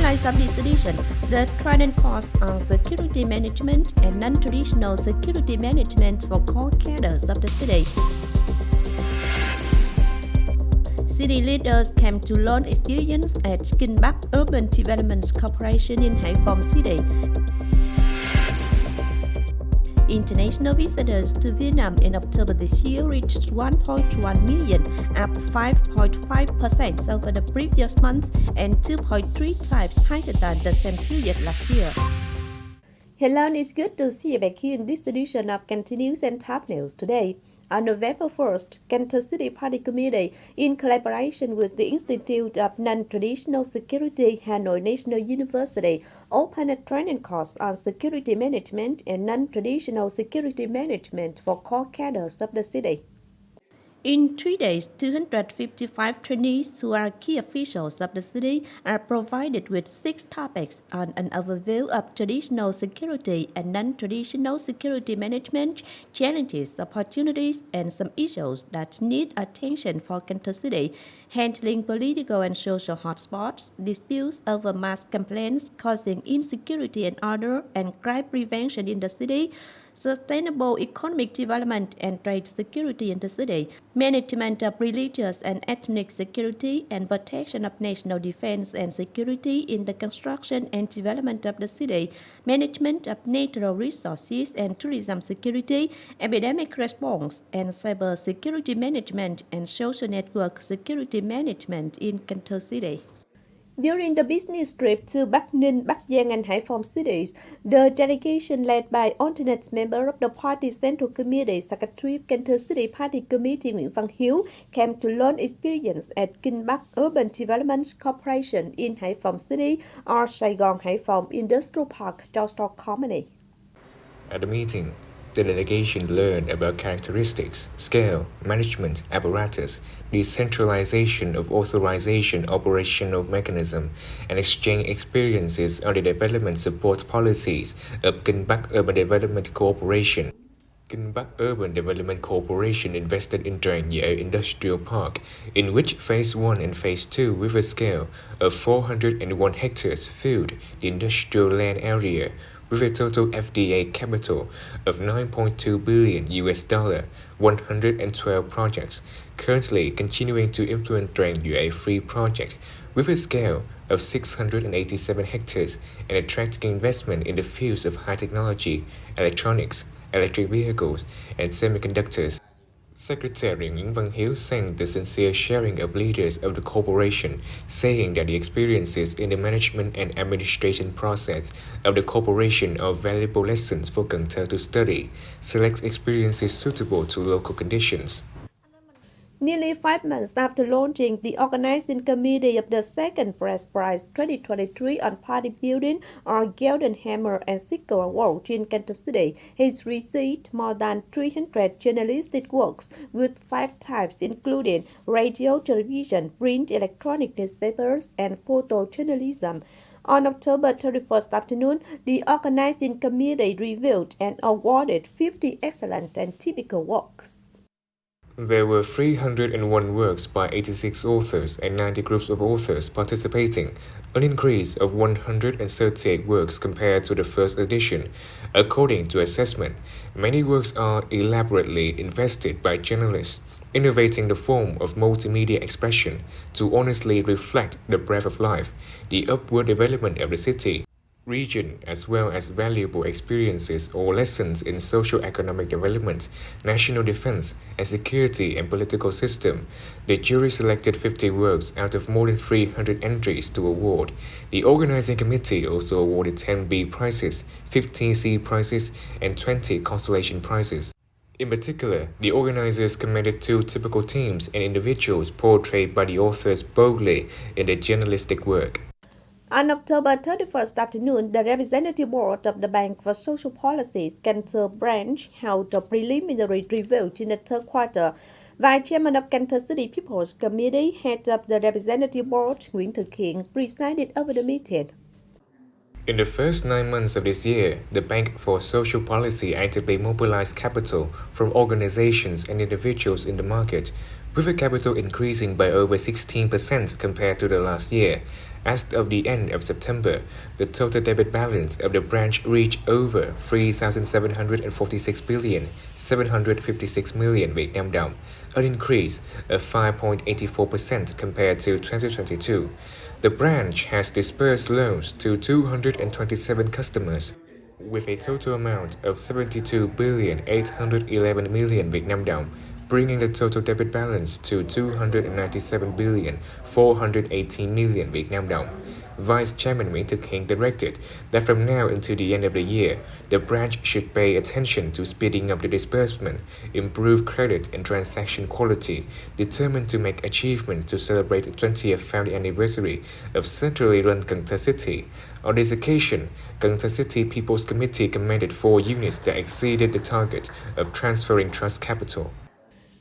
highlights of this edition: the training course on security management and non-traditional security management for core cadres of the city. City leaders came to learn experience at Kinh Urban Development Corporation in Hải Phòng City. International visitors to Vietnam in October this year reached 1.1 million, up 5.5% over the previous month and 2.3 times higher than the same period last year. Hello, it's good to see you back here in this edition of Cần Thơ News and Top News today. On November 1st, Cần Thơ City Party Committee, in collaboration with the Institute of Non-Traditional Security, Hanoi National University, opened a training course on security management and non-traditional security management for core cadres of the city. In 3 days, 255 trainees who are key officials of the city are provided with 6 topics on an overview of traditional security and non-traditional security management, challenges, opportunities, and some issues that need attention for Cần Thơ City, handling political and social hotspots, disputes over mass complaints causing insecurity and order, and crime prevention in the city, sustainable economic development and trade security in the city, management of religious and ethnic security, and protection of national defense and security in the construction and development of the city, management of natural resources and tourism security, epidemic response, and cyber security management and social network security management in Cần Thơ City. During the business trip to Bắc Ninh, Bắc Giang, and Hải Phòng cities, the delegation led by alternate member of the party Central Committee, Secretary of Cần Thơ City Party Committee Nguyễn Văn Hiếu, came to learn experience at Kinh Urban Development Corporation in Hải Phòng City or Sài Gòn Hải Phòng Industrial Park, Downtown Company. At the meeting, the delegation learned about characteristics, scale, management, apparatus, decentralization of authorization operational mechanism, and exchange experiences on the development support policies of Kinh Urban Development Corporation. Kinh Urban Development Corporation invested in Truyền Industrial Park, in which Phase 1 and Phase 2 with a scale of 401 hectares filled the industrial land area with a total FDA capital of $9.2 billion, 112 projects, currently continuing to implement Truyền 3 project with a scale of 687 hectares and attracting investment in the fields of high technology, electronics, electric vehicles, and semiconductors. Secretary Nguyễn Văn Hiếu thanked the sincere sharing of leaders of the corporation, saying that the experiences in the management and administration process of the corporation are valuable lessons for Cần Thơ to study, select experiences suitable to local conditions. Nearly 5 months after launching the organizing committee of the second Press Prize 2023 on Party Building or Golden Hammer and Sickle Award in Cần Thơ City, has received more than 300 journalistic works with 5 types including radio, television, print, electronic newspapers, and photojournalism. On October 31st afternoon, the organizing committee reviewed and awarded 50 excellent and typical works. There were 301 works by 86 authors and 90 groups of authors participating, an increase of 138 works compared to the first edition. According to assessment, many works are elaborately invested by journalists, innovating the form of multimedia expression to honestly reflect the breadth of life, the upward development of the city, region, as well as valuable experiences or lessons in socio-economic development, national defense, and security and political system. The jury selected 50 works out of more than 300 entries to award. The organizing committee also awarded 10 B prizes, 15 C prizes, and 20 consolation prizes. In particular, the organizers commended 2 typical themes and individuals portrayed by the authors boldly in their journalistic work. On October 31st afternoon, the Representative Board of the Bank for Social Policies Cần Thơ branch held a preliminary review in the third quarter. Vice Chairman of Cần Thơ City People's Committee, head of the Representative Board, Nguyễn Thực Hiện, presided over the meeting. In the first 9 months of this year, the Bank for Social Policy actively mobilized capital from organizations and individuals in the market, with the capital increasing by over 16% compared to the last year. As of the end of September, the total debit balance of the branch reached over 3,746 billion 756 million Việt Nam đồng, an increase of 5.84% compared to 2022. The branch has disbursed loans to 227 customers with a total amount of 72 billion 811 million Việt Nam đồng, bringing the total debit balance to 297 billion 418 million Việt Nam đồng. Vice Chairman Nguyễn Thực Hiện directed that from now until the end of the year, the branch should pay attention to speeding up the disbursement, improve credit and transaction quality, determined to make achievements to celebrate the 20th founding anniversary of centrally run Cần Thơ City. On this occasion, Cần Thơ City People's Committee commended 4 units that exceeded the target of transferring trust capital.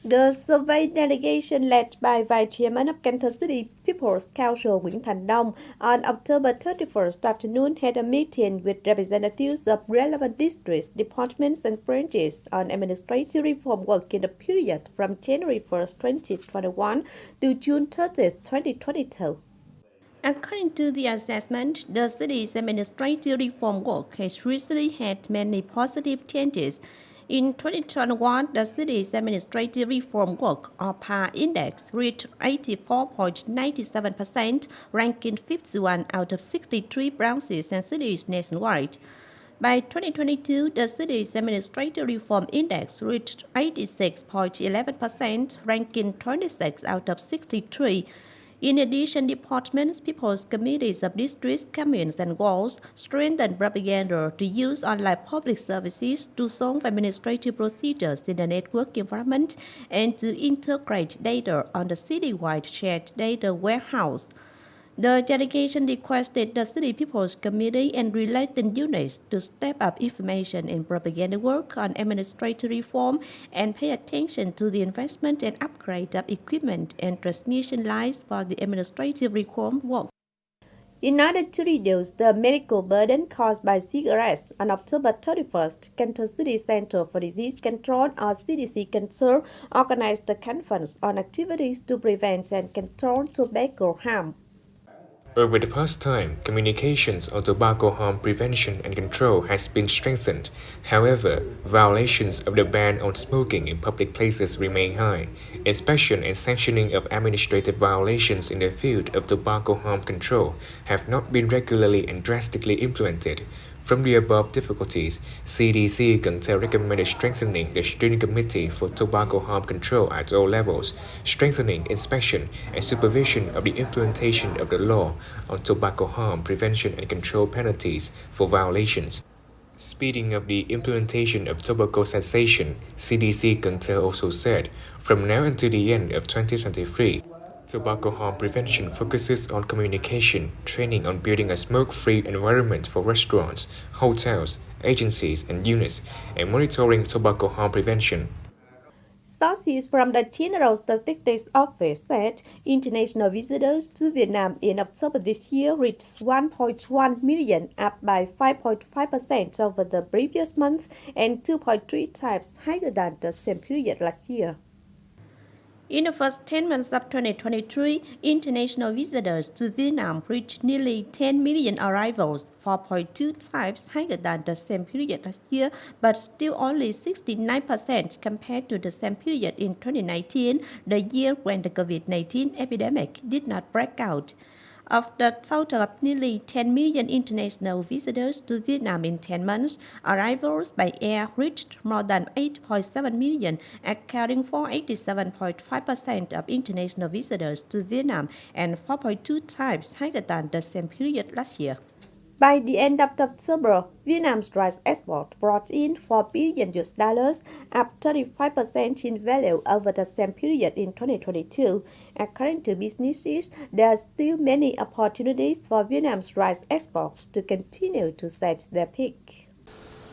The survey delegation led by Vice Chairman of Cần Thơ City People's Council Nguyễn Thành on October 31st afternoon had a meeting with representatives of relevant districts, departments and branches on administrative reform work in the period from January 1st, 2021 to June 30th, 2022. According to the assessment, the city's administrative reform work has recently had many positive changes. In 2021, the city's administrative reform work, or PAR index, reached 84.97%, ranking 51 out of 63 branches and cities nationwide. By 2022, the city's administrative reform index reached 86.11%, ranking 26 out of 63. In addition, departments, people's committees of districts, communes, and wards strengthened propaganda to use online public services to solve administrative procedures in the network environment and to integrate data on the citywide shared data warehouse. The delegation requested the City People's Committee and related units to step up information and propaganda work on administrative reform and pay attention to the investment and upgrade of equipment and transmission lines for the administrative reform work. In order to reduce the medical burden caused by cigarettes, on October 31st, Cần Thơ City Center for Disease Control, or CDC Cần Thơ, organized a conference on activities to prevent and control tobacco harm. Over the past time, communications on tobacco harm prevention and control has been strengthened. However, violations of the ban on smoking in public places remain high. Inspection and sanctioning of administrative violations in the field of tobacco harm control have not been regularly and drastically implemented. From the above difficulties, CDC Cần Thơ recommended strengthening the steering committee for tobacco harm control at all levels, strengthening inspection and supervision of the implementation of the law on tobacco harm prevention and control penalties for violations. Speeding up the implementation of tobacco cessation, CDC Cần Thơ also said, from now until the end of 2023, tobacco harm prevention focuses on communication, training on building a smoke-free environment for restaurants, hotels, agencies, and units, and monitoring tobacco harm prevention. Sources from the General Statistics Office said international visitors to Vietnam in October this year reached 1.1 million, up by 5.5% over the previous month and 2.3 times higher than the same period last year. In the first 10 months of 2023, international visitors to Vietnam reached nearly 10 million arrivals, 4.2 times higher than the same period last year, but still only 69% compared to the same period in 2019, the year when the COVID-19 epidemic did not break out. Of the total of nearly 10 million international visitors to Vietnam in 10 months, arrivals by air reached more than 8.7 million, accounting for 87.5% of international visitors to Vietnam and 4.2 times higher than the same period last year. By the end of October, Vietnam's rice export brought in $4 billion, up 35% in value over the same period in 2022. According to businesses, there are still many opportunities for Vietnam's rice exports to continue to set their peak.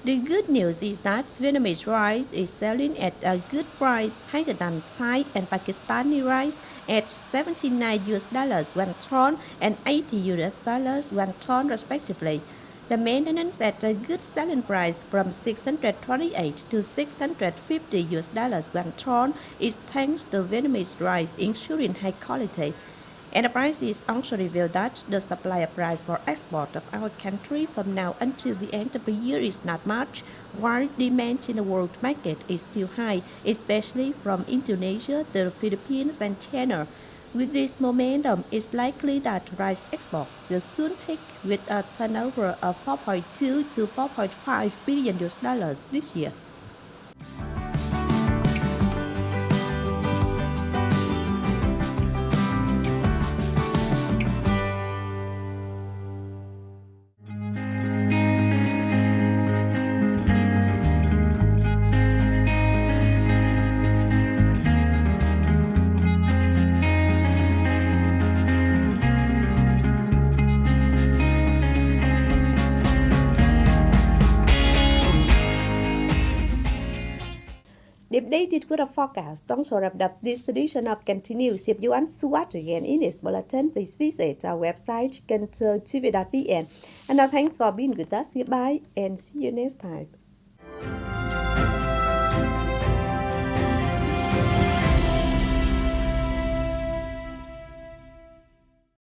The good news is that Vietnamese rice is selling at a good price, higher than Thai and Pakistani rice at $79 1 ton and $80 1 ton respectively. The maintenance at a good selling price from 628 to 650 US dollars per ton is thanks to Vietnamese rice ensuring high quality. Enterprises also reveal that the supplier price for export of our country from now until the end of the year is not much, while demand in the world market is still high, especially from Indonesia, the Philippines, and China. With this momentum, it's likely that rice exports will soon peak with a turnover of 4.2 to 4.5 billion US dollars this year. The updated weather forecast also wrapped up this edition of Continuous. If you want to watch again in its bulletin, please visit our website, Kênh TV.vn. And now thanks for being with us. Goodbye and see you next time.